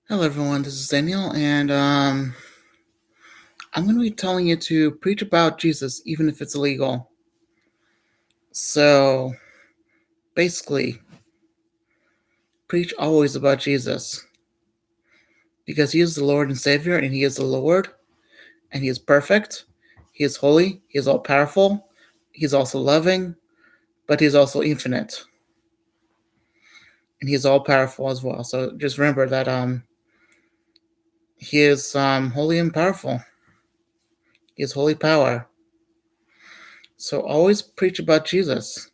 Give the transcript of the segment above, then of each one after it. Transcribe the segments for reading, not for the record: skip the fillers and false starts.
Hello, everyone. This is Daniel, and I'm going to be telling you to preach about Jesus, even if it's illegal. So, basically, preach always about Jesus, because He is the Lord and Savior, and He is the Lord, and He is perfect. He is holy. He is all powerful. He's also loving, but He's also infinite, and He is all powerful as well. So just remember that He is holy and powerful. He is holy power. So always preach about Jesus,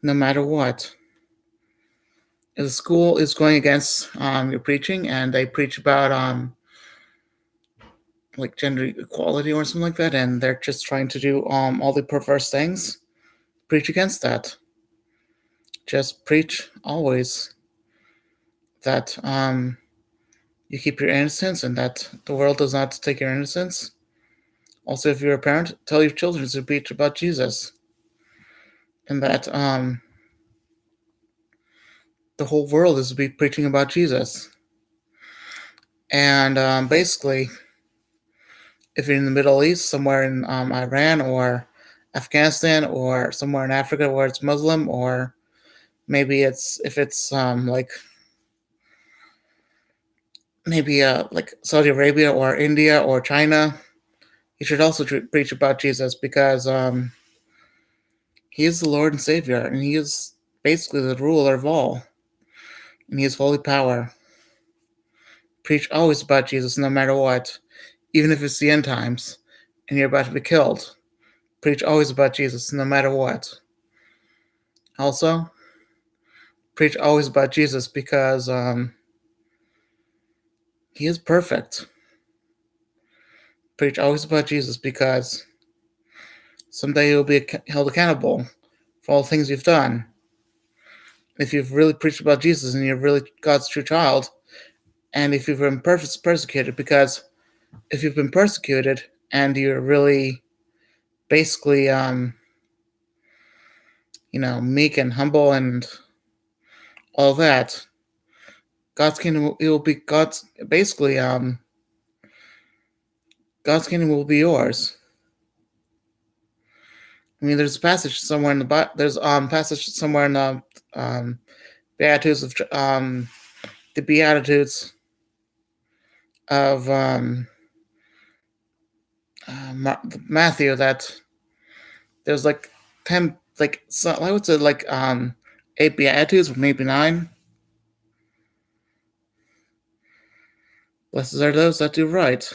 no matter what. If the school is going against your preaching and they preach about like gender equality or something like that, and they're just trying to do all the perverse things, preach against that. Just preach always that you keep your innocence and that the world does not take your innocence. Also, if you're a parent, tell your children to preach about Jesus, and that the whole world is to be preaching about Jesus. And basically, if you're in the Middle East, somewhere in Iran or Afghanistan or somewhere in Africa where it's Muslim, or maybe it's like maybe like Saudi Arabia or India or China, you should also preach about Jesus, because He is the Lord and Savior, and He is basically the ruler of all, and He has holy power. Preach always about Jesus, no matter what, even if it's the end times and you're about to be killed. Preach always about Jesus, no matter what. Also, preach always about Jesus, because He is perfect. Preach always about Jesus, because someday you'll be held accountable for all the things you've done. If you've really preached about Jesus and you're really God's true child, and if you've been persecuted, because if you've been persecuted and you're really basically, meek and humble and all that, God's kingdom, it will be God's kingdom will be yours. I mean, there's a passage somewhere in the Beatitudes of the Beatitudes of Matthew, that there's like 10, like, so I would say like 8 Beatitudes, or maybe 9. Blessed are those that do right,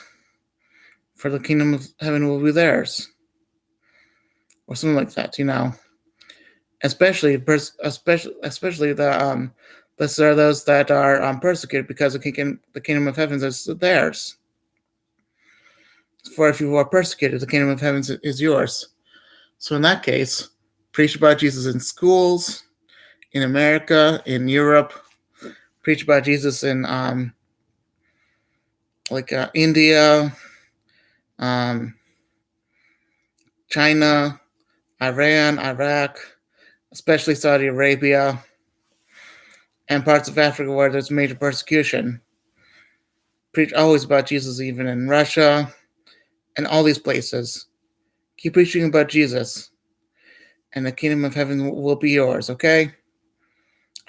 for the kingdom of heaven will be theirs, or something like that. Especially the blessed are those that are persecuted, because the kingdom of heaven is theirs. For if you are persecuted, the kingdom of heaven is yours. So in that case, preach about Jesus in schools, in America, in Europe. Preach about Jesus in India, um, China, Iran, Iraq, especially Saudi Arabia, and parts of Africa where there's major persecution. Preach always about Jesus, even in Russia and all these places. Keep preaching about Jesus, and the kingdom of heaven will be yours, okay?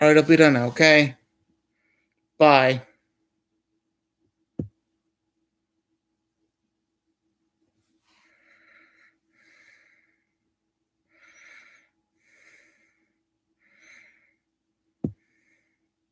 All right, I'll be done now, okay? Bye.